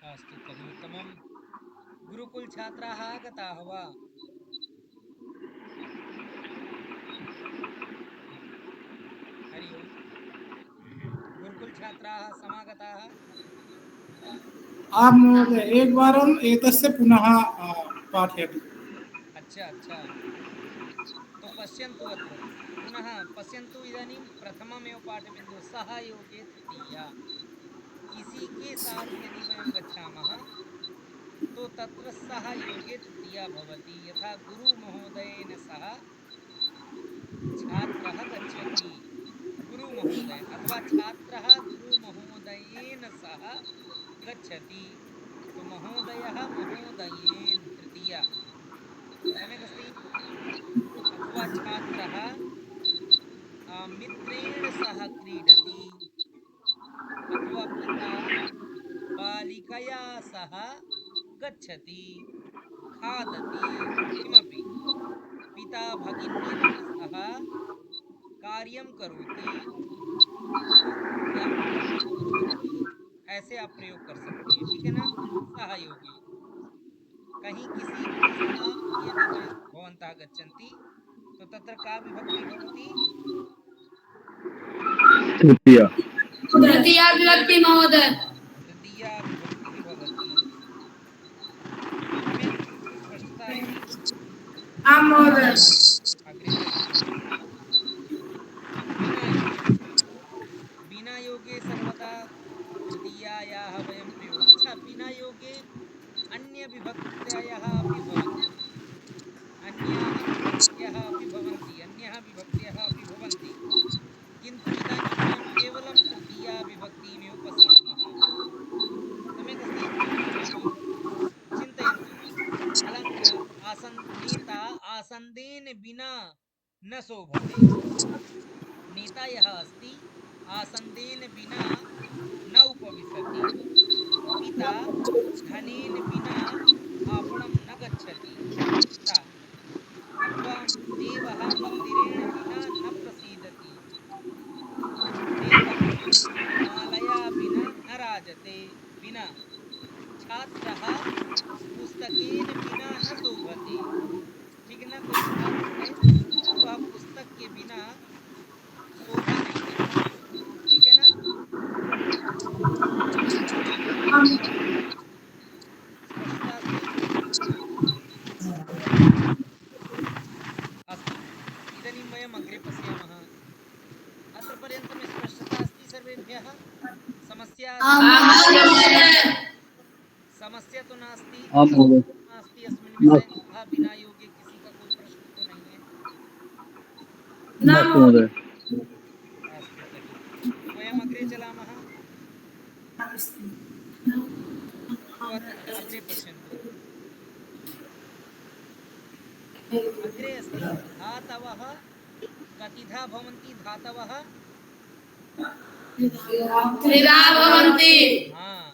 अस्तु तर्हि उत्तमं। गुरुकुल छात्राः आगताः वा? हरि ओम्। गुरुकुल छात्राः समागताः? आं महोदय एकवारम् एतस्य पुनः पाठयतु। अच्छा अच्छा, तो पश्यन्तु अत्र पुनः पश्यन्तु। इदानीं प्रथममेव पाठबिन्दुः सहयोगे तृतीया। किसी के साथ यदि वयं गच्छामः तो तत्र सहयोगे तृतीया भवति। यथा गुरु महोदयेन सह छात्रः गच्छति, गुरु महोदय अथवा छात्रः गुरु महोदयेन सह गच्छति, तो महोदयः महोदयेन तृतीया। सम्यक् अस्ति। अथवा छात्रः मित्रेण सह क्रीडति, अथवा पिता बालिकया सह गच्छति, खादति, किमपि पिता भगिन्या सह कार्यं करोति या भोजनं करोति। ऐसे आप प्रयोग कर सकते हैं, ठीक है ना। सहयोगी। कहीं किसी के साथ यदि भवन्तः गच्छन्ति तो तत्र का विभक्ति भवति? तृतीया। तृतीया विभक्ति महोदय। तृतीया विभक्तिः भवति। सम्यक् स्पष्टता अस्ति? आं महोदय। अग्रे चलामः। विना योगे। बिना योगे सर्वदा तृतीयायाः वयं प्रयोग। अच्छा, बिना योगे अन्य विभक्तयः अपि भवन्ति, अन्याः विभक्त्यः अपि भवन्ति, अन्यः विभक्त्यः अपि भवन्ति, किन्तु इदानीं वयं केवलं तृतीया विभक्तिमेव पश्यामः। सम्यक् अस्ति। चिन्तयन्तु। नेता आसन्देन विना न शोभते। नेता यः अस्ति आसन्देन विना न उपविशति। पिता धनेन विना आपणं न गच्छति, पिता। अथवा देवः मन्दिरेण विना न प्रसीदति। देवः मालया विना न राजते, विना। छात्रः पुस्तकेन बिना न शोभते। ठीक है ना। कोई छात्र है तो वह पुस्तक के बिना शोभा नहीं देता, ठीक है ना। स्पष्टता अस्ति? अस्तु, इदानीं वयम् अग्रे पश्यामः। अत्र पर्यन्तं स्पष्टता अस्ति सर्वेभ्यः? समस्या आं अस्ति? महोदय। समस्या तो नास्ति, आं कोई महोदय। नास्ति अस्मिन् विषये? तथा बिना योगे किसी का कोई प्रश्न तो नहीं है? नास्ति महोदय। अस्तु तर्हि वयम् अग्रे चलामः। तो अग्रे पश्यन्तु। अग्रे अस्ति धातवः। कतिधा भवन्ति धातवः? त्रिधा भवन्ति। हाँ,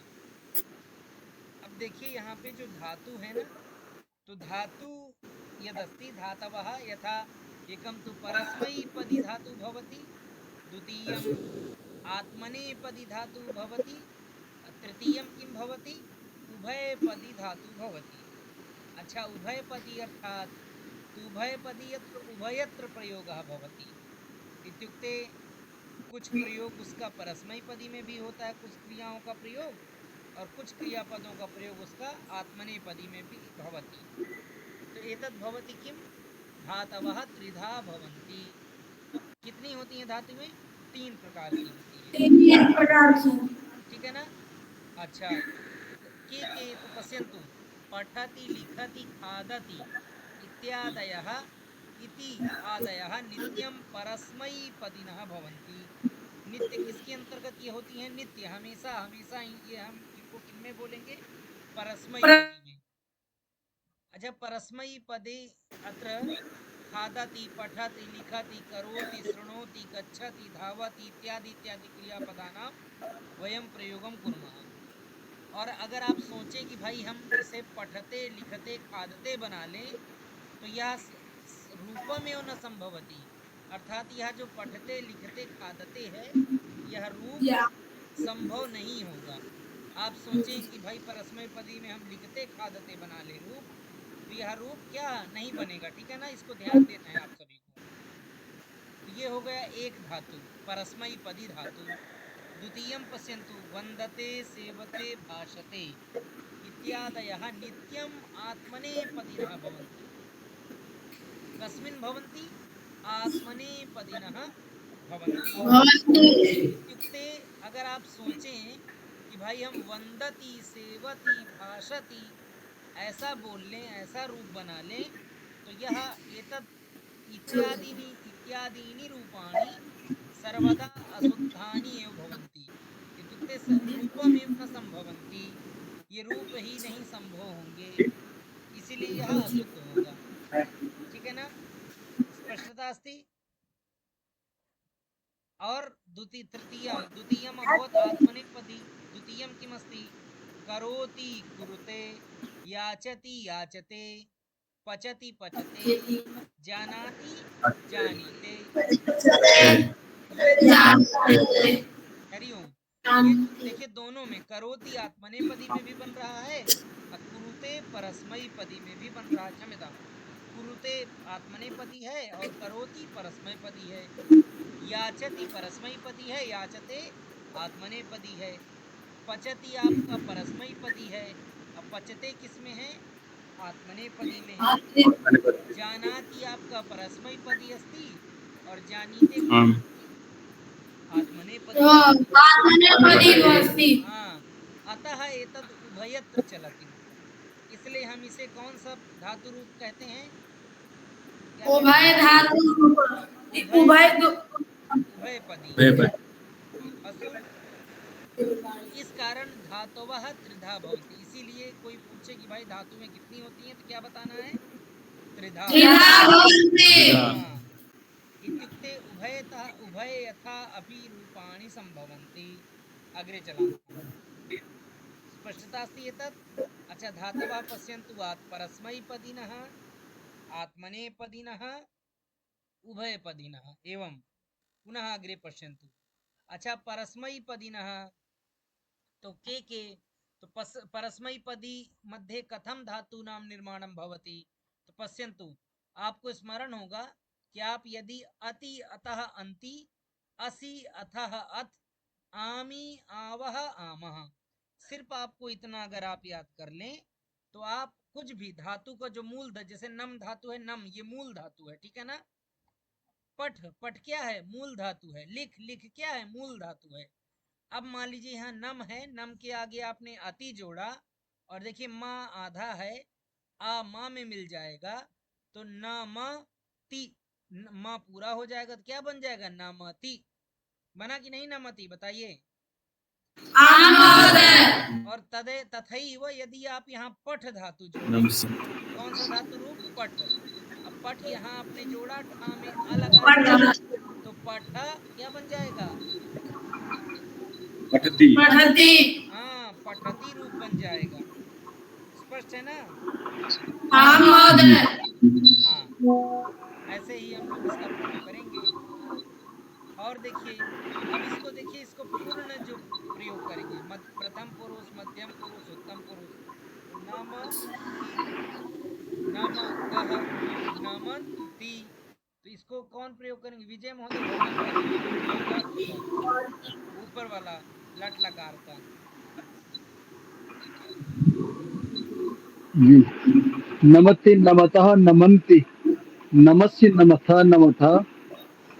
अब देखिए यहाँ पे जो धातु है ना, तो धातु यदस्ति धातवः, यथा एकं तु परस्मैपदी धातु भवति, द्वितीयम् आत्मनेपदी धातु भवति, तृतीयं किं भवति? उभयपदी धातु भवति। अच्छा, उभयपदी अर्थात उभयपदी यत्र उभयत्र प्रयोगः भवति। इत्युक्ते कुछ प्रयोग उसका परस्मैपदी में भी होता है, कुछ क्रियाओं का प्रयोग, और कुछ क्रियापदों का प्रयोग उसका आत्मनेपदी में भी भवति। तो एतद् भवति किम? धातवः त्रिधा भवन्ति। कितनी होती हैं धातुएं? 3 प्रकार की होती हैं, तीन प्रकार की। ठीक है ना। अच्छा, के तो पश्यन्तु। पठति लिखति खादति इत्यादयः इति आदयः नित्यं परस्मैपदिनः भवन्ति। नित्य किसके अंतर्गत ये होती हैं? नित्य, हमेशा हमेशा ये हम इनको किन में बोलेंगे? परस्मैपदी में। अच्छा, परस्मैपदे अत्र खादति पठति लिखति करोति शृणोति गच्छति धावति इत्यादि इत्यादि क्रियापदानां वयं प्रयोगं कुर्मः। और अगर आप सोचें कि भाई हम इसे पठते लिखते खादते बना लें तो यह रूपमेव न संभवति। अर्थात यह जो पठते लिखते खादते है, यह रूप संभव नहीं होगा। आप सोचें कि भाई परस्मय पदी में हम लिखते खादते बना ले रूप, तो यह रूप क्या नहीं बनेगा, ठीक है ना, इसको ध्यान देना है आप सभी को। तो ये हो गया एक धातु, परस्मयी पदी धातु। द्वितीयं पश्यन्तु, वन्दते सेवते भाषते इत्यादयः नित्यम् आत्मनेपदिनः भवन्ति। कस्मिन् भवन्ति? आत्मनेपदिनः भवन्ति। इत्युक्ते अगर आप सोचें कि भाई हम वंदती सेवती भाषती ऐसा बोल लें, ऐसा रूप बना लें, तो यह एतत् इत्यादीनि रूपाणि सर्वदा अशुद्धानि एव भवन्ति। इत्युक्ते रूपमेव न संभवन्ति, ये रूप ही नहीं संभव होंगे, इसीलिए यह अशुद्ध होगा। ठीक है ना, स्पष्टता अस्ति। और द्वितीयम् अभवत् आत्मनेपदी। द्वितीयं किमस्ति? करोति कुरुते, याचति याचते, पचति पचते, जानाति जानीते। हरिओम। ये देखिए दोनों में, करोति आत्मनेपदी में भी बन रहा है और कुरुते परस्मयी पदी में भी बन रहा है। क्षम्यता, कुरुते आत्मनेपदी है और करोति परस्मयी पदी है। याचति परस्मयी पदी है, याचते आत्मनेपदी है। पचति आपका परस्मयी पदी है, अब पचते किस में है? आत्मनेपदी में है। जानाति आपका परस्मयी पदी अस्ति और जानीते आत्मनेपदी। हाँ, अतः एतद् उभयत्र चलति, इसलिए हम इसे कौन सा धातु रूप कहते हैं? उभय धातु उभयपदी। अस्तु, इस कारण धातवः त्रिधा भवन्ति। इसीलिए कोई पूछे कि भाई धातुएं कितनी होती हैं, तो क्या बताना है? त्रिधा। हाँ, इत्युक्ते उभय यथा अपि रूपाणि संभवन्ति। अग्रे चलामः, स्पष्टता अस्ति एतत्। अच्छा, धातवः पश्यन्तु, परस्मैपदिनः, आत्मनेपदिनः, उभयपदिनः एवं पुनः अग्रे पश्यन्तु। अच्छा, परस्मैपदिनः तो के तो परस्मैपदी मध्ये कथं धातूनां निर्माणं भवति? तो पश्यन्तु, आपको स्मरण होगा कि आप यदि अति अतः अन्ति, असि अथः अथ, आमी आवह आमः, सिर्फ आपको इतना अगर आप याद कर लें तो आप कुछ भी धातु का जो मूल जैसे नम धातु है, नम ये मूल धातु है, ठीक है ना। पठ क्या है? मूल धातु है। लिख क्या है? मूल धातु है। अब मान लीजिए यहाँ नम है, नम के आगे आपने अति जोड़ा और देखिए माँ आधा है, आ माँ में मिल जाएगा तो न म ती, माँ पूरा हो जाएगा तो क्या बन जाएगा? नमति। बना कि नहीं नमति? बताइए। और तथैव यदि आप यहाँ पठ धातु जोड़े, कौन सा धातु रूप? पठ। अब पठ यहाँ आपने जोड़ा, ठा में अ लगा दिया तो पठ क्या बन जाएगा? पठती। हाँ, पठती रूप बन जाएगा। स्पष्ट है ना? हाँ, ऐसे ही हम लोग इसका प्रयोग करेंगे। और देखिए, अब इसको देखिए, इसको पूर्ण जो प्रयोग करेंगे, प्रथम पुरुष, मध्यम पुरुष, उत्तम पुरुष, तो नम ति, नम तह, नमन्ति, तो इसको कौन प्रयोग करेंगे? विजय महोदय भगवान प्रयोग करेंगे मूल धातु का, ऊपर वाला लट लकार का। जी, नमति नमतः नमन्ति, नमस्य नमथ नमथ,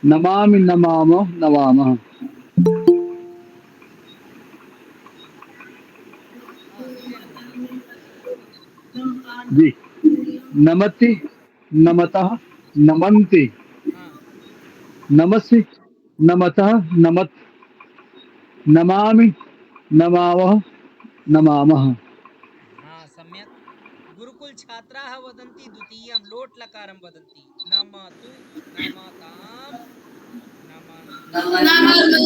नमामि नमामः नमामः। हाँ, विजय महोदय। जी, नमति नमतः नमन्ति, हाँ, नमस्य नमतः नमत, नमामि नमामः नमामः। हाँ, सम्यक। गुरुकुल छात्राः वदन्ति द्वितीयं लोट लकारं वदन्ति, नमतु नमतां नमन्तु।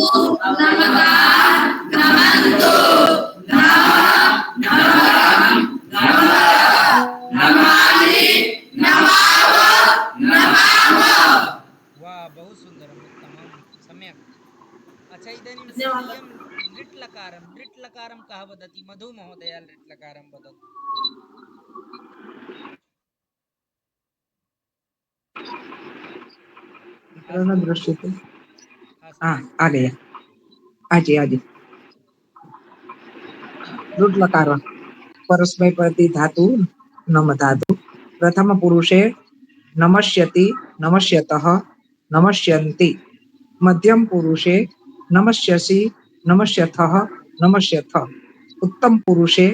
वाह, बहुत सुंदरम, उत्तमम, सम्यक। अच्छा, इदानीं द्वितीयं लिट् लकारं कः कः वदति? मधु महोदय लिट् लकारं वदतु। न दृश्यते। अस्तु आ गया। आजी आजी। लुट् लकार परस्मैपदी धातु नम धातु प्रथम पुरुषे नमस्यति नमस्यतः नमस्यन्ति मध्यम पुरुषे नमस्यसि नमस्यथः नमस्यथ उत्तम पुरुषे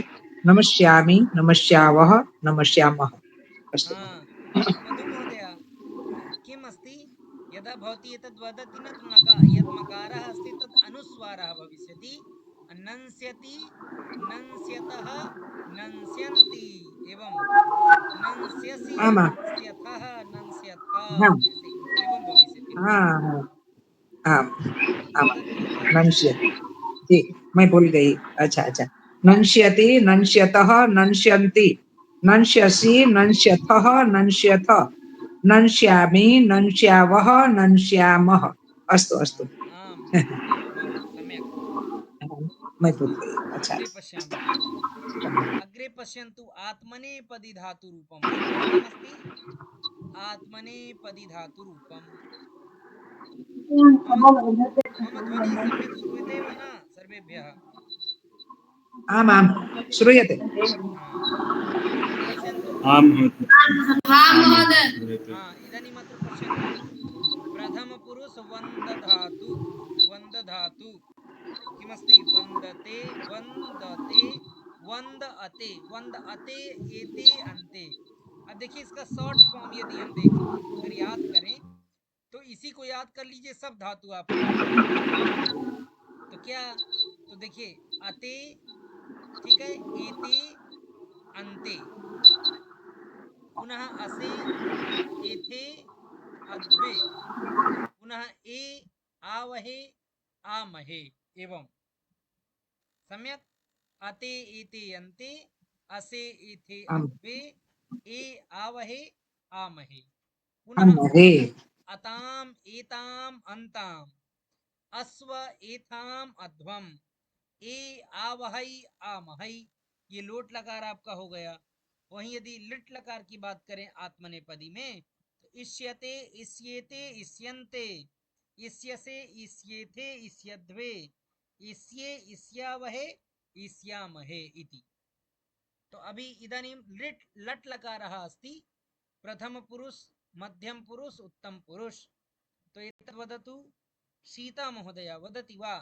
नमस्यामि नमस्यावः नमस्यामः। अस्तु। हाँ मधु महोदय किम् अस्ति यदा भवती एतद् वदति न यत् मकारः अस्ति तद् अनुस्वारः भविष्यति नंस्यति नंस्यतः नंस्यन्ति एवं नंस्यसि आमा नंस्यथः नंस्यथ हाँ ऐसे एवं भविष्यति हाँ उत्तम हाँ आम आम वदतु महोदय। नंश्यति। जी मैं भूल गई। अच्छा अच्छा। नंश्यति नंश्यतः नंश्यन्ति नंश्यसि नंश्यथः नंश्यथ नंश्यामि नंश्यावः नंश्यामः। अस्तु अस्तु। आम् सत्यं बहु सम्यक्। मैं भूल अस्तु गई। अच्छा। अग्रे पश्यामः। अग्रे पश्यन्तु आत्मनेपदी धातुरूपं किमस्ति? आत्मनेपदी धातुरूपं। मम मम ध्वनिः सम्यक् श्रूयते वा न सर्वेभ्यः? आम आम श्रूयते। हा पश्यन्तु। आं महोदय। हाँ आं महोदय। श्रूयते। हा इदानीम् अत्र पश्यन्तु प्रथमपुरुष वन्दधातु वन्दधातु किमस्ति? वन्दते वन्दते वन्दअते वन्दअते एते अन्ते। अब देखिए इसका शॉर्ट फॉर्म यदि हम देखें अगर याद करें तो इसी को याद कर लीजिए सब धातु आप लोग। तो क्या? तो देखिए अते, ठीक है, एते अन्ते, पुनः असे एथे अद्वे, पुनः ए आवहे आमहे एवं सम्यक अते एते अन्ते असे एथे आम अद्वे ए आवहे आमहे, पुनः आम रे अताम एताम अन्ताम अस्व एथाम अध्वम ए आवहै आमहै। ये लोट लकार आपका हो गया। वहीं यदि लिट लकार की बात करें आत्मनेपदी में तो इष्यते इष्येते इष्यन्ते इष्यसे इष्येथे इष्यध्वे इष्ये इष्यावहे इष्यामहे इति। तो अभी इदानीं लिट लट लकारः अस्ति प्रथम पुरुष मध्यम पुरुष उत्तम पुरुष। तो एतत् वदतु सीता महोदया वदति वा?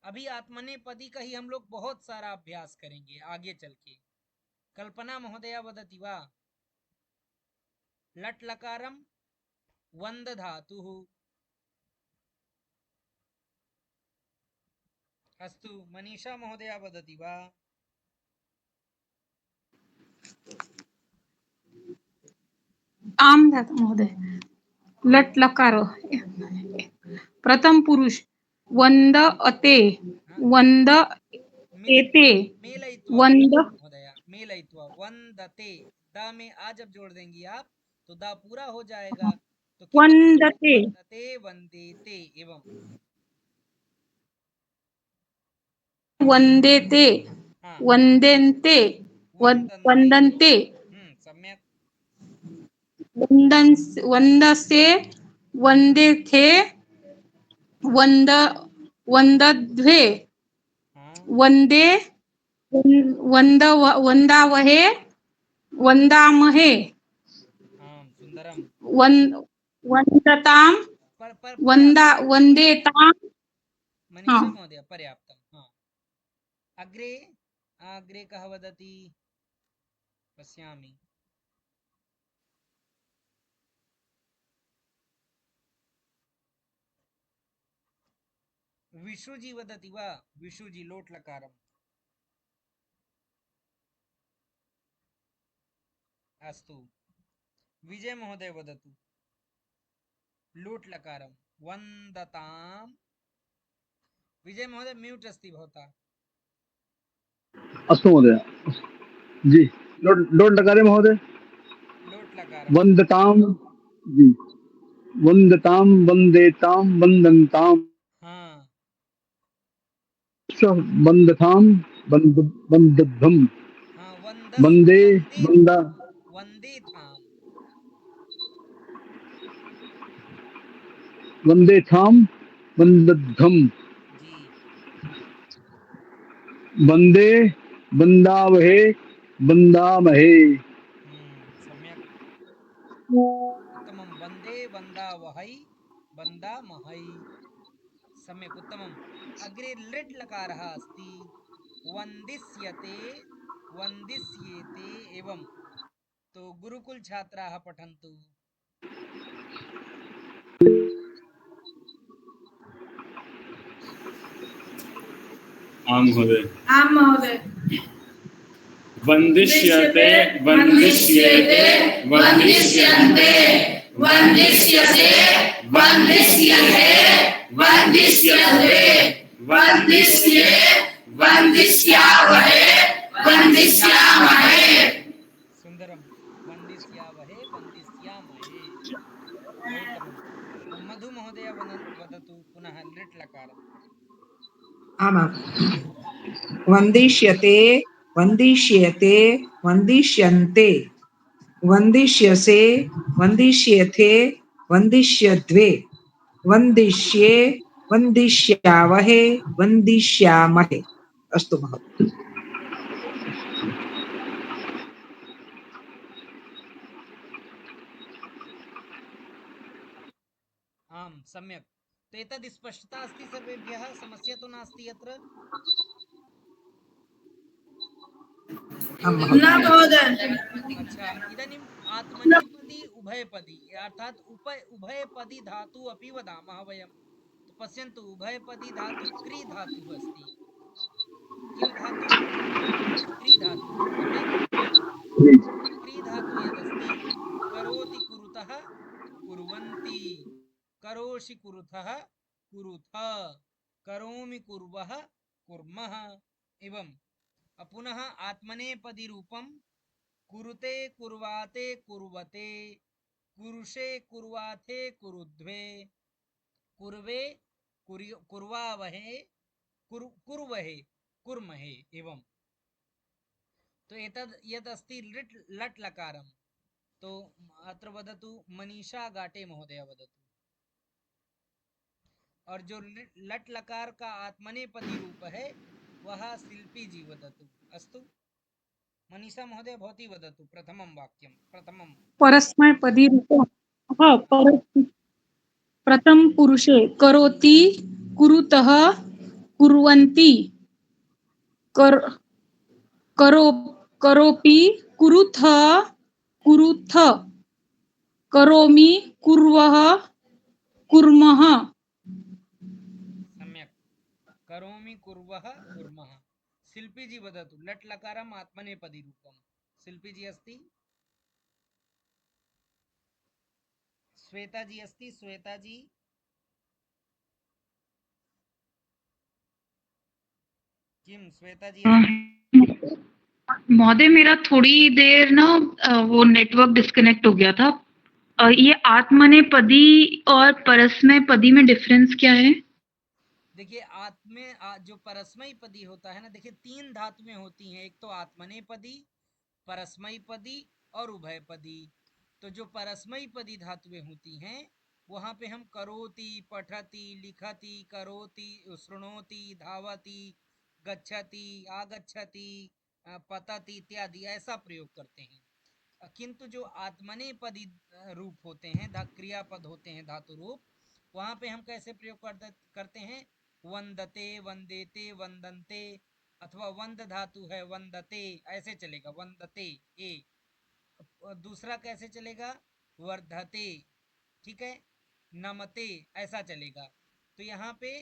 अभी आत्मनेपदी का ही हम लोग बहुत सारा अभ्यास करेंगे आगे चल के। कल्पना महोदया वदति वा? लट लकारम वंद धातुः। अस्तु मनीषा महोदया वदति वा? आम धातु महोदय लट लकार प्रथम पुरुष वंद अते वंद एते मेलयित्वा वंद महोदया मेलयित्वा वंदते द में आ जब जोड़ देंगी आप तो द पूरा हो जाएगा। तो क्या वंदते वंदते वंदेते एवं वंदेते हाँ वंदेन्ते वंदन्ते वंदन्ते सम्यक वंदसे वंदेथे वंद वंदध्वे हाँ वंदे वंदावहे वंदामहे हाँ सुंदरम। वंदताम वंदेताम। मनीषा हाँ महोदय पर्याप्तम। हाँ अग्रे अग्रे कः वदति? पश्यामि। विशुजी वदति वा? विशुजी लोट लकारम। अस्तु विजय महोदय वदतु लोट लकारम वंदताम। विजय महोदय म्यूट अस्ति भवता। अस्तु महोदय। जी लोट लकारे महोदय। लोट लकारम वंदताम। जी वंदताम वंदेताम वंदनताम। हाँ बंदथाम बंदधम हाँ वंदस बंदे वंदे बंदा वंदे थाम वंदे थाम बंदधम जी। बंदे बंदावहे बंदामहे। सम्यक उत्तमं वंदे वंदावहै वंदामहै सम्यक उत्तमम्। अग्रे लृट् लकारः अस्ति वन्दिष्यते वन्दिष्येते एवं। तो गुरुकुल छात्राः पठन्तु। आम महोदय। आम महोदय। वन्दिष्यते वन्दिष्येते वन्दिष्यन्ते वन्दिष्यसे वन्दिष्यते वन्दिष्यन्ते वन्दिष्ये वन्दिष्यावहे वन्दिष्यामहे। सुंदरम वन्दिष्यावहे वन्दिष्यामहे बहु उत्तमम्। मधु महोदय वदतु पुनः लृट् लकारम्। आमां वन्दिष्यते वन्दिष्येते वन्दिष्यन्ते वन्दिष्यसे वन्दिष्येथे वन्दिष्यद्वे वन्दिष्ये वन्दिष्यावहे वन्दिष्यामहे। अस्तु महोदय। आम् सम्यक्। तो एतद् स्पष्टता अस्ति सर्वेभ्यः, समस्या तो नास्ति अत्र। आं न महोदय। महोदय। अच्छा इदानीम् आत्मनेपदी उभयपदी अर्थात् उभयपदी धातु अपि वदामः वयं। तो पश्यन्तु उभयपदी धातु क्री धातुः अस्ति। किं धातु? क्री धातु सम्यक्। क्री धातु यदस्ति करोति कुरुतः कुर्वन्ति करोषि कुरुतः कुरुथ करोमि कुर्वः कुर्मः एवं। पुनः आत्मनेपदी रूपं कुरुते कुर्वाते कुर्वते कुरुषे कुर्वाथे कुरुध्वे कुर्वे कुर्वावहे कुर्वहे कुर्महे एवं। तो एतद् यद् अस्ति लट् लकारं। तो अत्र वदतु मनीषा गाटे महोदय वदतु। और जो लट् लकार का आत्मनेपदी रूप है वह शिल्पी जी वदतु। अस्तु मनीषा महोदय भवती वदतु प्रथमं वाक्यं प्रथमं। परस्मैपदी रूपः प्रथम पुरुषे करोति कुरुतः कुर्वन्ति कर करो करोपि कुरुथ कुरुथ करोमि कुर्वः कुर्मः। सम्यक् करोमि कुर्वः कुर्मः। शिल्पी जी वदतु लट् लकारम् आत्मनेपदी रूपं। शिल्पी जी अस्ति? श्वेता जी अस्ति? श्वेता जी किम श्वेता जी अस्ति? महोदय मेरा थोड़ी देर ना वो नेटवर्क डिस्कनेक्ट हो गया था। ये आत्मनेपदी और परस्मैपदी में डिफरेंस क्या है? देखिए जो परस्मयी पदी होता है ना, देखिए तीन धातुएं होती हैं। एक तो आत्मनेपदी, परस्मयी पदी और उभयपदी। तो जो परस्मयी पदी धातुएं होती हैं वहां पे हम करोति पठति लिखति करोति शृणोति धावति गच्छति आगच्छति पतति इत्यादि ऐसा प्रयोग करते हैं। किंतु जो आत्मनेपदी रूप होते हैं क्रियापद होते हैं धातु रूप, वहां पे हम कैसे प्रयोग करते हैं? वंदते वंदेते वंदन्ते, अथवा वंद धातु है वंदते ऐसे चलेगा वंदते ए। दूसरा कैसे चलेगा? वर्धते, ठीक है, नमते ऐसा चलेगा। तो यहाँ पे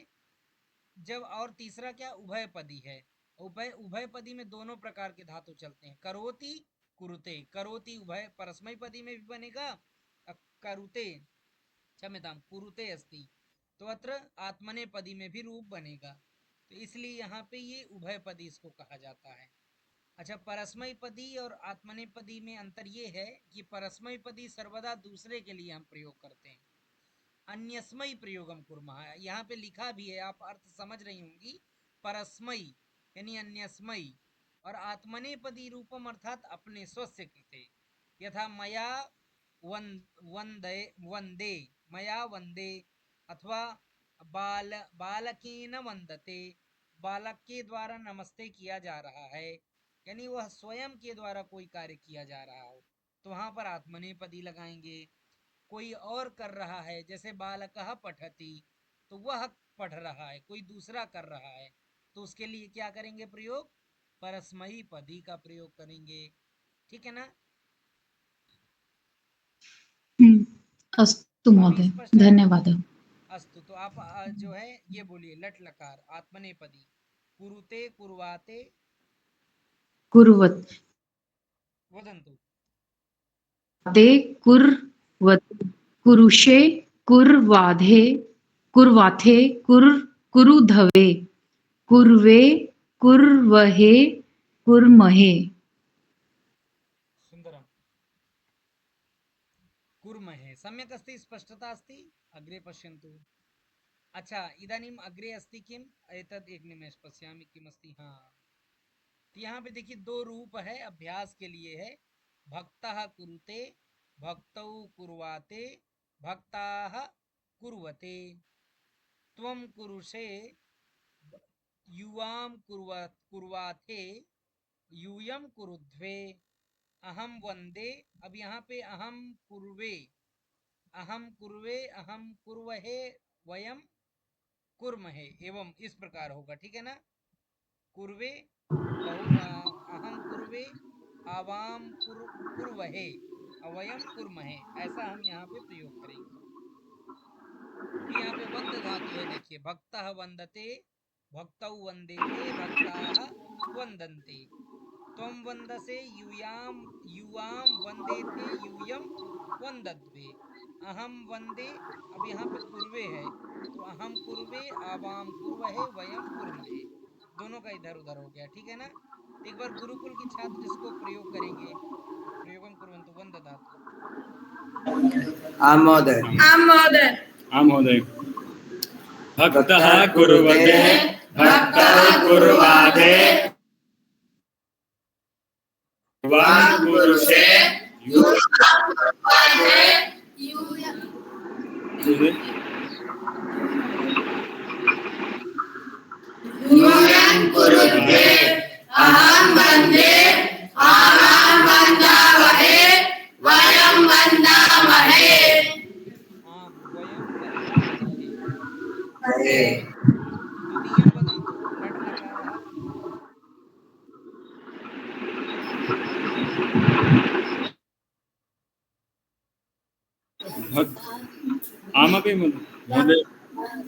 जब और तीसरा क्या उभयपदी है। उभयपदी में दोनों प्रकार के धातु चलते हैं। करोति कुरुते, करोति उभय परस्मय पदी में भी बनेगा, करुते क्षम्यतां कुरुते अस्ति तो अत्र आत्मनेपदी में भी रूप बनेगा। तो इसलिए यहाँ पे ये उभयपदी इसको कहा जाता है। अच्छा परस्मय पदी और आत्मनेपदी में अंतर ये है कि परस्मय पदी सर्वदा दूसरे के लिए हम प्रयोग करते हैं, अन्यस्मयी प्रयोगम कुर्मः। यहाँ पे लिखा भी है, आप अर्थ समझ रही होंगी। परस्मै यानी अन्यस्मै और आत्मनेपदी रूपम अर्थात अपने स्वस्य कृते यथा मया वंदे मया वंदे अथवा बालकेन वंदते बालक के द्वारा नमस्ते किया जा रहा है यानी वह स्वयं के द्वारा कोई कार्य किया जा रहा हो तो वहां पर आत्मनेपदी लगाएंगे। कोई और कर रहा है जैसे बालकः पठति तो वह पढ़ रहा है कोई दूसरा कर रहा है तो उसके लिए क्या करेंगे प्रयोग परस्मयी पदी का प्रयोग करेंगे। ठीक है ना। अस्तु महोदय, धन्यवादः। अस्तु तो आप जो है ये बोलिए लट लकार आत्मनेपदी कुरुते कुर्वाते कुर्वत् वदन्तु ते कुर्वत् कुरुषे कुर्वाधे कुर्वाथे कुरुधवे कुर्वे कुर्वहे कुर्महे। सुंदरम कुर्महे सम्यक् अस्ति स्पष्टता अस्ति अग्रे पश्यन्तु। अच्छा इदानीम् अग्रे अस्ति किम् एतद् एक निमेष पश्यामि किम् अस्ति। हाँ तो यहाँ पे देखिए दो रूप है अभ्यास के लिए है भक्तः कुरुते भक्तौ कुर्वाते भक्ताः कुर्वते त्वं कुरुषे युवां कुर्वाथे यूयं कुरुध्वे अहम वंदे। अब यहाँ पे अहम कुर्वे अहम कुर्वहे वयम कुर्महे एवं इस प्रकार होगा। ठीक है ना। कुर्वे अहम कुर्वे आवाम कुर्वहे अवयम कुर्महे ऐसा हम यहाँ पे प्रयोग करेंगे। फिर यहाँ पे वंद धातु है देखिए भक्तः वंदते भक्तौ वंदेते भक्ताः वंदन्ते त्वं वंदसे युवां वंदेते यूयं वंदद्वे अहम वंदे। अब यहाँ पे कुर्वे है तो अहम कुर्वे आवाम कुर्वहे वयम कुर्महे दोनों का इधर उधर हो गया। ठीक है ना। एक बार गुरुकुल के छात्र इसको प्रयोग करेंगे। प्रयोगम कुर्वन्तु वंद धातु। आम महोदय आम महोदय भक्तः कुर्वते भक्तः कुर्वाते वां कुरुषे यूयं कुरुध्वे अहं वन्दे आवां वन्दामहे वयं वन्दामहे। द्वितीयं वदन्तु लट् लकारः। आमपि महोदय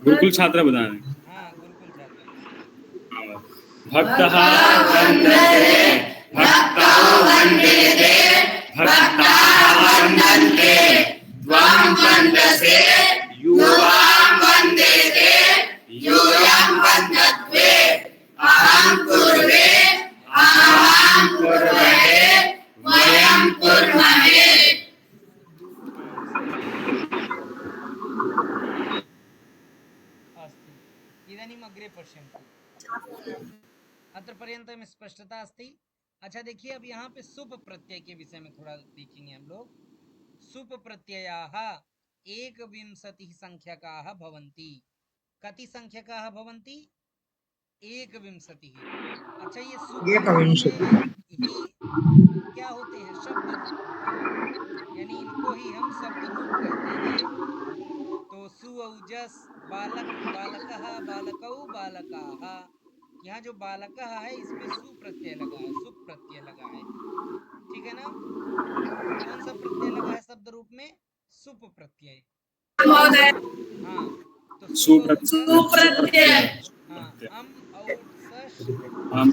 गुरुकुल छात्र बता रहे हैं। हाँ गुरुकुल छात्र भक्तः वन्दते भक्तौ वन्देते भक्ताः वन्दन्ते त्वं वन्दसे युवां वन्देते यूयं वन्दद्वे अहं कुर्वे आवां कुर्वहे वयं कुर्महे। अस्तु इदानीम् अग्रे पश्यन्तु। अत्र पर्यन्तं स्पष्टता अस्ति। अच्छा देखिए अब यहाँ पे सुप प्रत्यय के विषय में थोड़ा देखेंगे हम लोग। सुप प्रत्ययाः एकविंशतिः संख्यकाः भवन्ति। कति संख्यकाः भवन्ति? एकविंशतिः। अच्छा ये सुप ही क्या होते हैं? शब्द रूप होते हैं यानी इनको ही हम शब्द रूप कहते हैं। तो सुऔजस बालक बालकः बालकौ बालकाः यहाँ जो बालकः है इस पे सु प्रत्यय लगा है सुप प्रत्यय लगा है। ठीक है ना। कौन सा प्रत्यय लगा है शब्द रूप में? सुप प्रत्यय। हाँ तो सुप्रत्यय हाँ अम और सश हम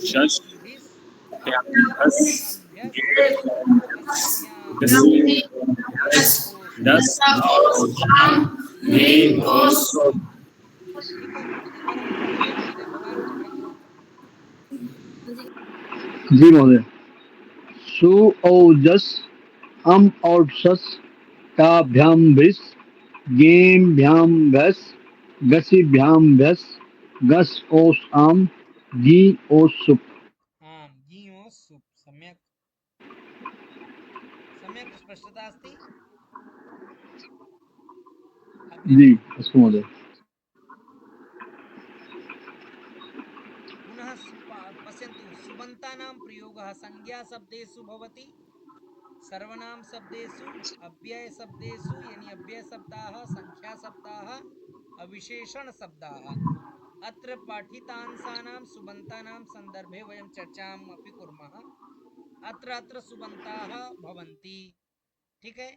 शश दस जी महोदय सु औजस अम और सस काभ्याम भिस गेम भ्याम भस गसी भ्याम भस गस ओस आम गी ओस सुप आम गीयो सुप सम्यक् सम्यक् स्पष्टता अस्ति अग्रिमं जी अस्तु महोदय पुनः पश्यन्तु सुबन्तानां प्रयोगः संज्ञाशब्देषु भवति सर्वनाम शब्देषु अव्यय शब्देषु यानी अव्यय शब्दाः संख्या शब्दाः अविशेषण शब्दाः अत्र पाठितांशानां सुबन्तानां संदर्भे वयं चर्चाम् अपि कुर्मः अत्र सुबन्ताः भवन्ति ठीक है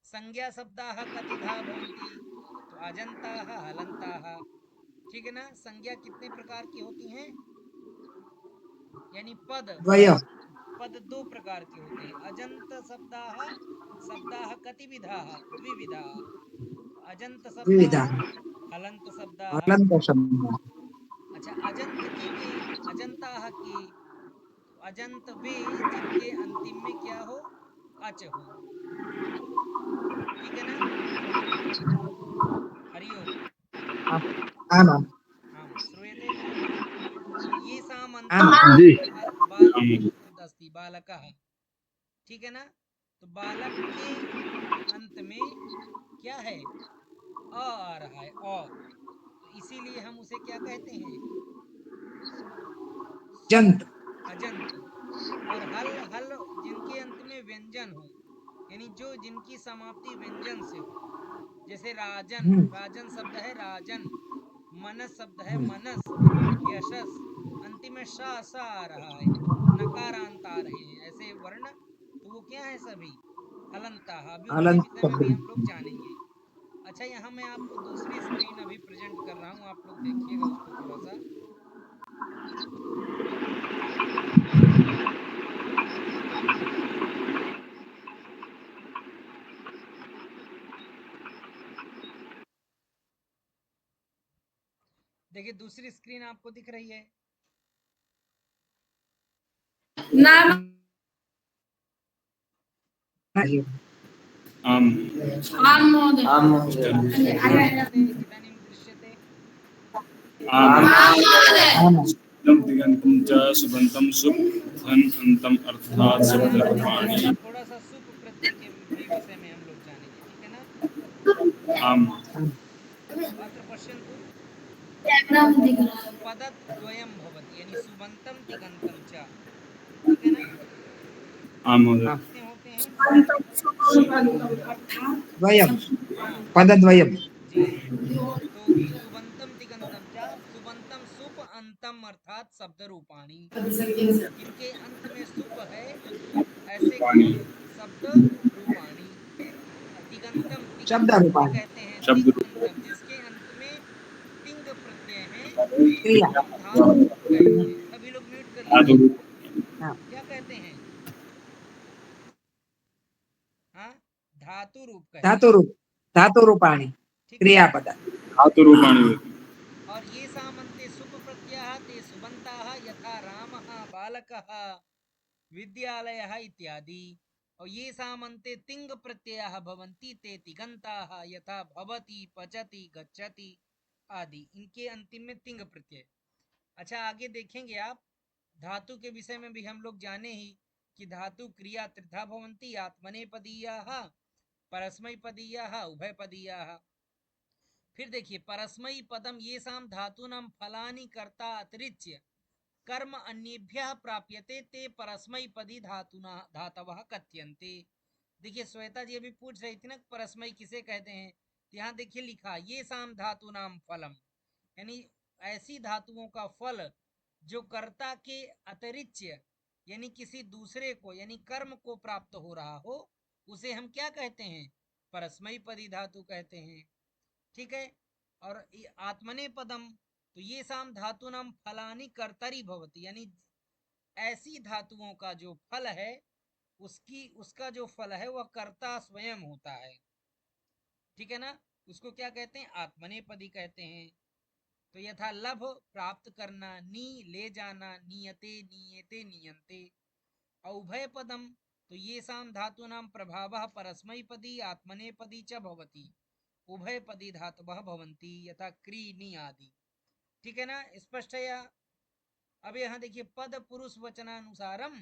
संज्ञा शब्दाः कतिधा भवन्ति तो अजन्ताः हलन्ताः ठीक है ना संज्ञा कितने प्रकार की होती हैं यानी पद पद दो प्रकार के होते हैं अजंत शब्दाः शब्दाः कतिविधाः द्विविधाः अजंत शब्दाः हलंत शब्दाः अच्छा अजंत के अजंताः के तो अजंत वे जिनके अंतिम में क्या हो अच हो ठीक है ना हरिओम आमाम् आम श्रूयते मम ये सामंत जी अस्ति बालकः ठीक है ना तो बालक के अंत में क्या है अ आ रहा है तो इसीलिए हम उसे क्या कहते हैं जंत अजंत और हल हल जिनके अंत में व्यंजन हो यानी जो जिनकी समाप्ति व्यंजन से हो जैसे राजन राजन शब्द है राजन मनस शब्द है मनस यशस अंतिम में श स आ रहा है नकारांत आ रहे हैं ऐसे वर्ण तो वो क्या है सभी हलंता अभी उनके विषय में भी हम लोग जानेंगे अच्छा यहाँ मैं आपको दूसरी स्क्रीन अभी प्रेजेंट कर रहा हूँ आप लोग देखिएगा उसको थोड़ा सा देखिए दूसरी स्क्रीन आपको दिख रही है नाम आम आम महोदय इदानीं दृश्यते आम महोदय दम दिगंतं च सुबन्तं सुप धन अंतम अर्थात शब्दरूपाणि थोड़ा सा सुप प्रत्यय के भी विषय में हम लोग जानेंगे ठीक है ना आम अत्र पश्यन्तु पदद्वयं भवति यानी सुबन्तं तिङन्तं च ठीक है ना आम महोदय कितने होते हैं द्वयं हाँ पदद्वयं जी तो सुबंतम तिगंतम चा सुबंतम सुप अंतम अर्थात शब्द रूपाणी जिनके अंत में सुप है ऐसे कौन शब्द रूपाणी तिगंतम शब्द तिगंतम रूपाणि कहते हैं शब्द तिंग अंतम जिसके अंत में तिंग प्रत्यय है क्रिया हम धातु रूप कहते हैं सभी लोग म्यूट कर धातु लीजिए रूप क्या कहते हैं हाँ धातु रूप कहते हैं धातुरूपाणि ठीक है क्रियापद धातु रूपाणि भवति और ये सामन्ते सुप प्रत्ययः ते सुबन्ताः यथा रामः बालकः विद्यालयः इत्यादि और ये सामन्ते तिंग प्रत्ययः भवन्ति ते तिगन्ताः यथा भवति पचति गच्छति आदि इनके अंतिम में तिंग प्रत्यय अच्छा आगे देखेंगे आप धातु के विषय में भी हम लोग जाने ही कि धातु क्रिया त्रिधा भवन्ति आत्मनेपदीयाः परस्मैपदीयाः उभयपदीयाः फिर देखिए परस्मई पदम ये साम धातूनां फलानि कर्ता अतिरिच्य कर्म अन्येभ्यः प्राप्यते ते परस्मई पदी धातुना धातवः कथ्यन्ते देखिए श्वेता जी अभी पूछ रही थी ना परस्मई किसे कहते हैं यहाँ देखिए लिखा ये साम धातुनां फलम यानी ऐसी धातुओं का फल जो कर्ता के अतिरिच्य यानी किसी दूसरे को यानी कर्म को प्राप्त हो रहा हो उसे हम क्या कहते हैं परस्मई पदी धातु कहते हैं ठीक है और आत्मने पदम तो ये साम धातु नाम फलानी कर्तरी भवती यानी ऐसी धातुओं का जो फल है उसका जो फल है वह कर्ता स्वयं होता है ठीक है ना उसको क्या कहते हैं आत्मनेपदी कहते हैं तो यथा लभ प्राप्त करना नी ले जाना नियते नियते नियंते औभय पदम तो ये साम धातु नाम प्रभावः परस्मैपदी आत्मनेपदी च भवति उभयपदी धातवः भवन्ति यथा क्रीनि आदि ठीक है ना, स्पष्ट है या? अब यहाँ देखिए पद पुरुष वचनानुसारम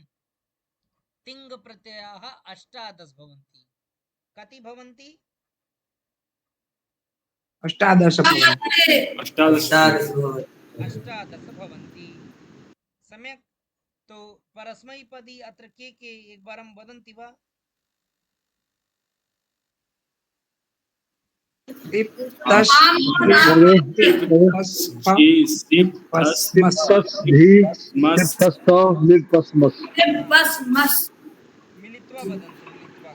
तिंग प्रत्ययाः अष्टादश भवन्ति। कति भवन्ति? अष्टादश भवन्ति। अष्टादश अष्टादश भवन्ति। सम्यक्। तो परस्मैपदी अत्र के एक बार हम वदन्ति वा? तिप्तस् मिलित्वा वदन्तु, मिलित्वा।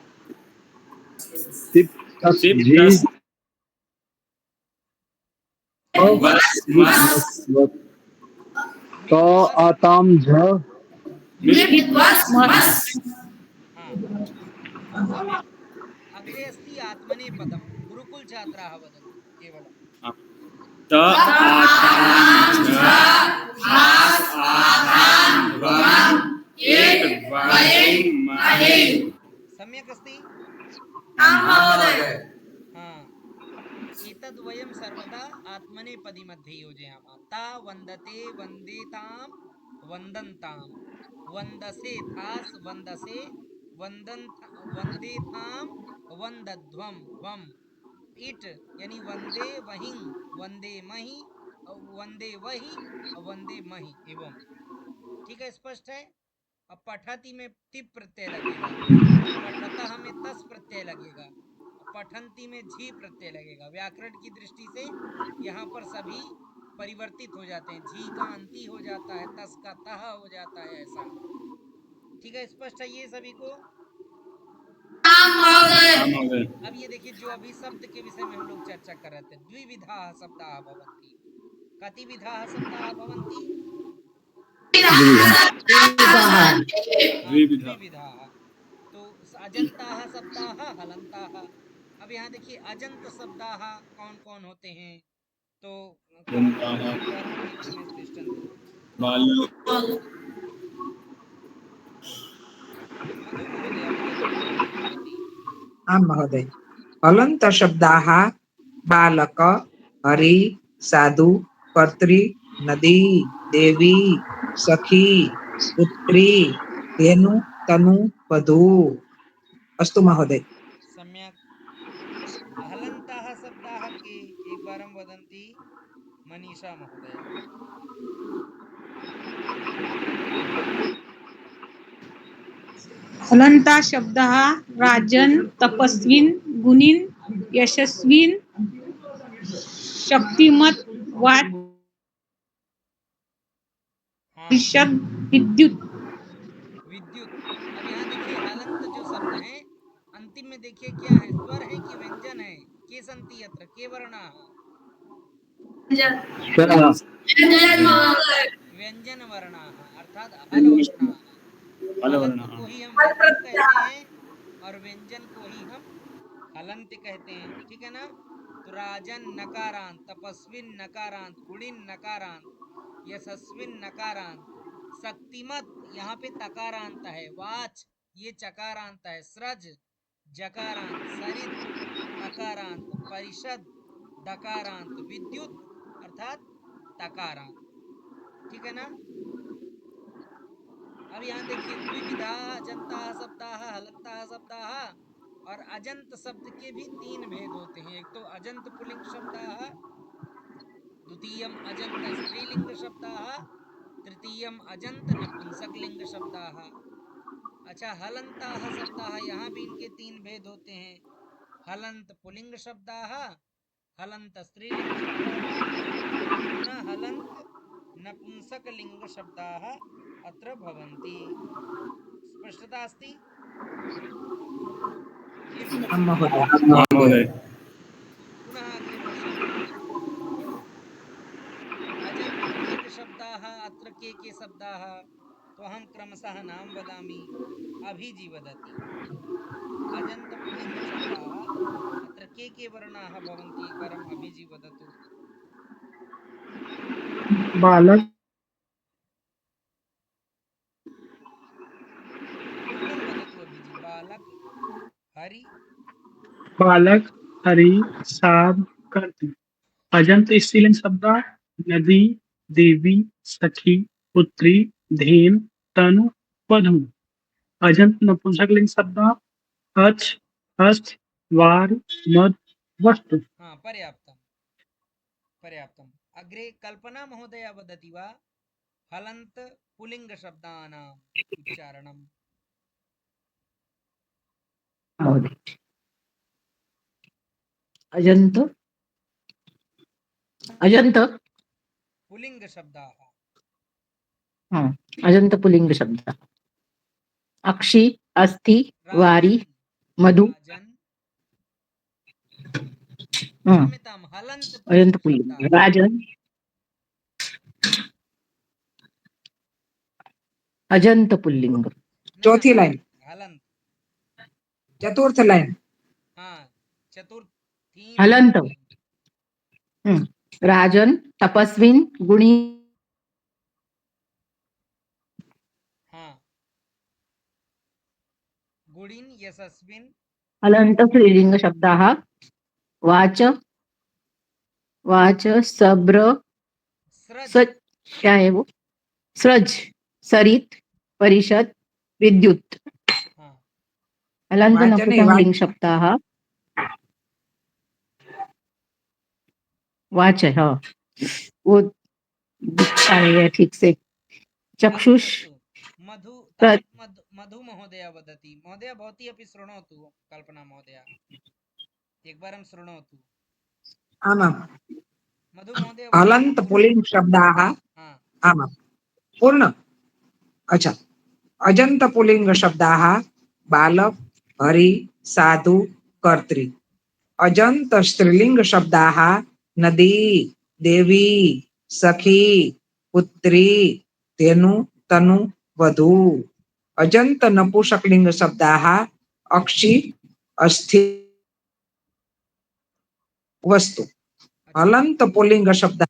आताम झ हाँ। अग्रे अस्ति आत्मनेपदं। गुरुकुल छात्राः वदन्तु केवलं। त आतां झ आस आधान ध्वं एक द्वयं महे। सम्यक् अस्ति? हाँ एतद्वयं सर्वदा आत्मनेपदी मध्ये योजयामः। ता वन्दते वन्देतां वन्दन्तां, वन्दसे थास वन्दसे वन्देतां वन्दध्वं ध्वं। इट यानी वंदे वहिं, वंदे महि, वंदे वहि, वंदे महि एवं। ठीक है, स्पष्ट है? अब पठति में तिप प्रत्यय लगेगा, पठतः में तस प्रत्यय लगेगा, पठंती में झी प्रत्यय लगेगा। व्याकरण की दृष्टि से यहाँ पर सभी परिवर्तित हो जाते हैं। झी का अंती हो जाता है, तस का तह हो जाता है, ऐसा। ठीक है, स्पष्ट है ये सभी को? अब ये देखिए, जो अभी शब्द के विषय में हम लोग चर्चा कर रहे थे, द्विविधाः शब्दाः भवन्ति। कति विधाः शब्दाः भवन्ति? द्विविधाः। तो अजन्ताः शब्दाः, हलन्ताः। अब यहाँ देखिए अजंत शब्दाः कौन कौन होते हैं? तो आम महोदय। हलन्त शब्दाः बालक, हरि, साधु, कर्त्री, नदी, देवी, सखी, पुत्री, धेनु, तनु, वधू। अस्तु महोदय। सम्यक्। हलन्ताः शब्दाः के एक बार हम वदन्ति मनीषा महोदय। हलन्ता शब्दः राजन्, तपस्विन्, गुणिन्, यशस्विन्, शक्तिमत्, वाक्, विशद, विद्युत। विद्युत। अब यहाँ देखिए हलंत जो शब्द है, अंतिम में देखिए क्या है, स्वर है कि व्यंजन है? के सन्ति अत्र, के वर्णाः? व्यंजन वर्णाः, अर्थात हल वर्णाः। हलंत को ही हम व्यंजन कहते हैं और व्यंजन को ही हम हलंत कहते हैं। ठीक है ना? तो राजन नकारांत, तपस्विन नकारांत, गुणिन नकारांत, यशस्विन नकारांत, शक्तिमत यहाँ पे तकारांत है, वाच ये चकारांत है, सृज जकारांत, सरित अकारांत, परिषद दकारांत, विद्युत अर्थात तकारांत। ठीक है ना? अब यहाँ देखिए द्विविधा अजंता शब्दाः, हलंताः शब्दाः। और अजंत शब्द के भी तीन भेद होते हैं। एक तो अजंत पुल्लिंग शब्दाः, द्वितीयम अजंत स्त्रीलिंग शब्दाः, तृतीयम अजंत नपुंसकलिंग शब्दाः। अच्छा, हलंताः शब्दाः, यहाँ भी इनके तीन भेद होते हैं। हलंत पुल्लिंग शब्दाः, हलंत स्त्रीलिंग शब्दाः, हलंत नपुंसकलिंग शब्दाः अत्र भवन्ति। स्पष्टता अस्ति? महोदय। पुनः अग्रे पश्यामः। अजंत पुल्लिंग शब्दाः अत्र के शब्दाः? तो अहं क्रमशः नाम वदामि। अभिजी वदति। अजंत पुल्लिंग शब्दाः अत्र के वर्णाः भवन्ति? एकवारम् अभिजी वदतु। बालक, बालक, हरि, साध, कर्त्री। अजंत स्त्रीलिंग शब्द नदी, देवी, सखी, पुत्री, धेन, तनु, वधु। अजंत नपुंसकलिंग शब्द अच, अस्त, वार, मद, वस्तु। हाँ, पर्याप्तम पर्याप्तम। अग्रे कल्पना महोदया वदति वा हलन्त पुल्लिंग शब्दानाम् उच्चारणम्। महोदय अजंत अजंत पुल्लिंग शब्दाः। हाँ अजंत पुल्लिंग शब्द अक्षी अस्थि वारी राजन् मधु राजन् हाँ क्षम्यतां हलन्त अजंत पुल्लिंग पुल्लिंग शब्दाः। राजन अजंत पुल्लिंग न, चौथी लाइन, हलन्त। चतुर्थ लाइन, हाँ, चतुर्थी में हलंत पुल्लिंग। राजन तपस्विन गुणी हाँ, गुणिन यशस्विन। हलंत स्त्रीलिंग शब्दाः वाच वाच सब्र स्रज। सच क्या है वो स्रज सरित परिषद विद्युत हाँ, हलंत वाच नहीं, नपुंसकलिंग शब्दाः वाच है हाँ वो दिखता नहीं है ठीक से चक्षुष अस्तु अस्तु। मधु प्र- मधु महोदया वदति। महोदया भवती अपि शृणोतु। कल्पना महोदया एकवारं शृणोतु। आमाम्। मधु महोदय हलन्त पुल्लिंग शब्दाः हाँ आमाम् पूर्ण। अच्छा, अजंत पुल्लिंग शब्दाः बालक, हरि, साधु, कर्त्री। अजंत स्त्रीलिंग शब्दाः नदी, देवी, सखी, पुत्री, धेनु, तनु, वधू। अजंत नपुंसकलिंग शब्दाः अक्षी, अस्थि, वस्तु। अच्छा। हलंत पुल्लिंग शब्द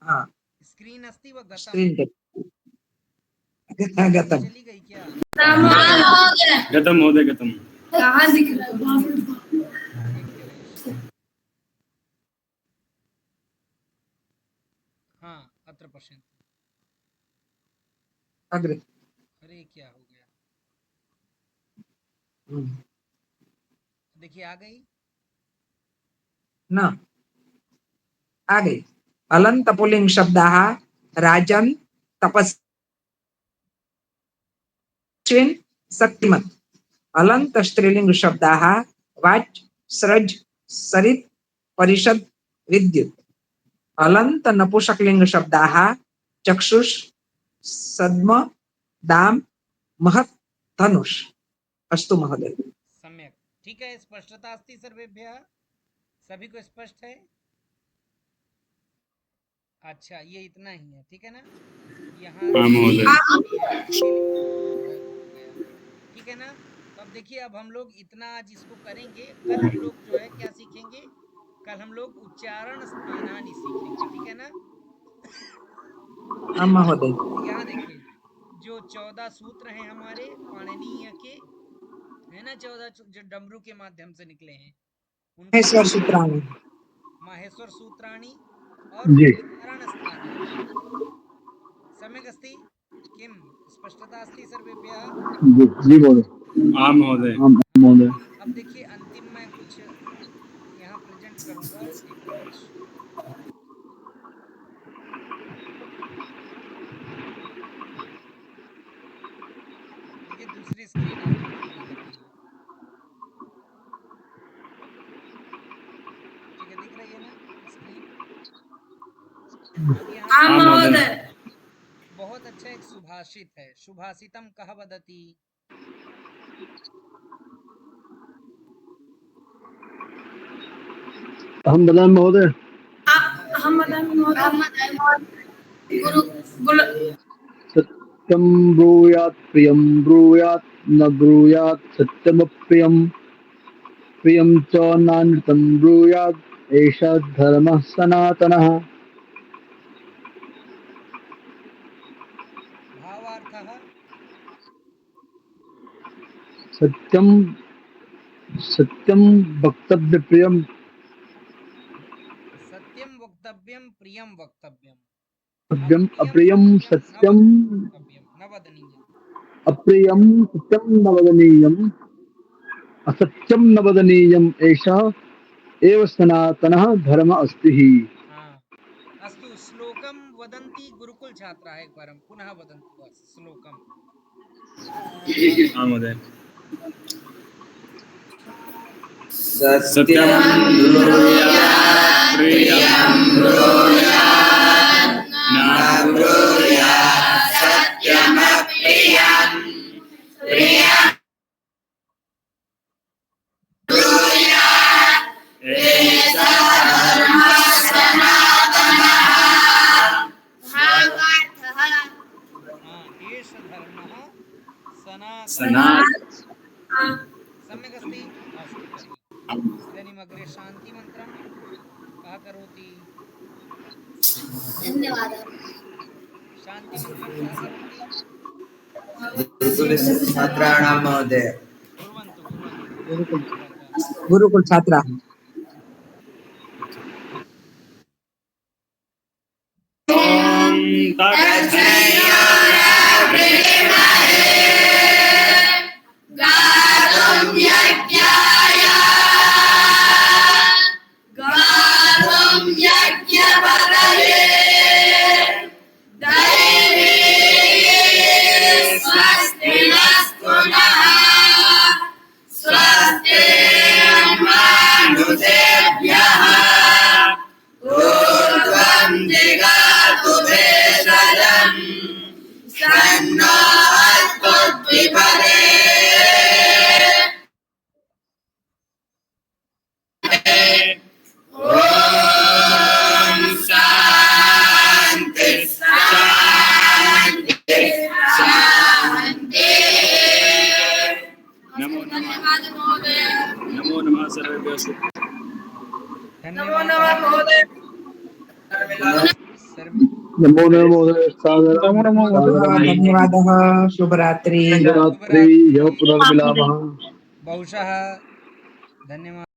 हाँ स्क्रीन अस्ति वा गतम्? स्क्रीन गतम। चली गई क्या? हाँ महोदय। गतं महोदय गतं। कहाँ दिख रहा है? एक निमेष। हाँ, अत्र पश्यन्तु। अग्रे अरे क्या हो गया? हम्म, देखिए आ गई। न आ गई। हलंत पुल्लिंग शब्दाः राजन, तपस्विन, शक्तिमत्। हलंत स्त्रीलिंग शब्दाः वाच, स्रज, सरित, परिषद, विद्युत। हलंत नपुंसकलिंग शब्दाः चक्षुष, सद्म, दाम, महत्, धनुष। अस्तु महोदय। सम्यक। ठीक है, स्पष्टता अस्ति सर्वेभ्यः? सभी को स्पष्ट है? अच्छा, ये इतना ही है, ठीक है ना? यहाँ हाँ महोदय। ठीक है ना? तो अब देखिए, अब हम लोग इतना आज इसको करेंगे। कल हम लोग जो है क्या सीखेंगे? कल हम लोग उच्चारण स्थानानि सीखेंगे, ठीक है ना? हाँ महोदय। यहाँ देखिए, जो 14 सूत्र हैं हमारे पाणिनीय के, है ना, 14 जो डमरू के माध्यम से निकले हैं, उनका महेश्वर सूत्राणि। माहेश्वर सूत्राणि और जी उच्चारण स्थानानि। सम्यक् अस्ति? किं स्पष्टता अस्ति सर्वेभ्यः? जी महोदय। आं महोदय। आं महोदय। अब देखिए, अंतिम मैं कुछ यहाँ प्रेजेंट करूंगा। एक निमेष। देखिए, दूसरी स्क्रीन आपको खोलनी पड़ेगी। ठीक है, दिख रही है ना स्क्रीन? अब यहाँ हाँ पे महोदय। बहुत अच्छा एक सुभाषित है। सुभाषितम कह वदति। हम बताएं महोदय। हम गुरु गुरु सत्यम ब्रूयात् प्रियम ब्रूयात् न ब्रूयात् सत्यमप्रियम प्रियम च नानृतं ब्रूयात् एषः धर्मः सनातनः। भावार्थः? सत्यम सत्यम वक्तव्य प्रियम सत्यम वक्तव्यम प्रियम वक्तव्यम। अभ्यम अप्रियम सत्यम न वदनीयम् अप्रियम सत्यम न वदनीयम असत्यम न वदनीयम ऐसा एव सनातनः धर्म अस्ति। हाँ अस्तु श्लोकं वदन्ति गुरुकुल छात्राः एकवारं पुनः वदन्तु श्लोकं हाँ महोदय। सत्यं ब्रूयात् प्रियं ब्रूयात् न ब्रूयात् सत्यमप्रियं प्रियं ब्रूयात् एषः धर्मः सनातनः। भावार्थः एष धर्मः सनातनः सम्यक् अस्ति अस्तु तर्हि इदानीम् अग्रे शान्तिमन्त्रं कः करोति धन्यवादः शान्तिमन्त्रं कः करोति गुरुकुलस्य छात्राणां महोदय कुर्वन्तु गुरुकुल छात्रा ॐ गातुं यज्ञाय गातुं यज्ञपतये दैवी स्वस्ति नस्तु नः स्वस्ति मानुषेभ्यः ऊर्ध्वं जिगातु भेषजम् सन्नो अस्मद्विपदे ॐ शान्ति शान्ति शान्ति। नमो नमः धन्यवाद महोदय नमो नमः सर्वेभ्यः नमो नमः महोदय नमो नमो महोदय सादर धन्यवादः शुभरात्रि शुभरात्रि यः पुनर्मिलामः बहुशः धन्यवाद।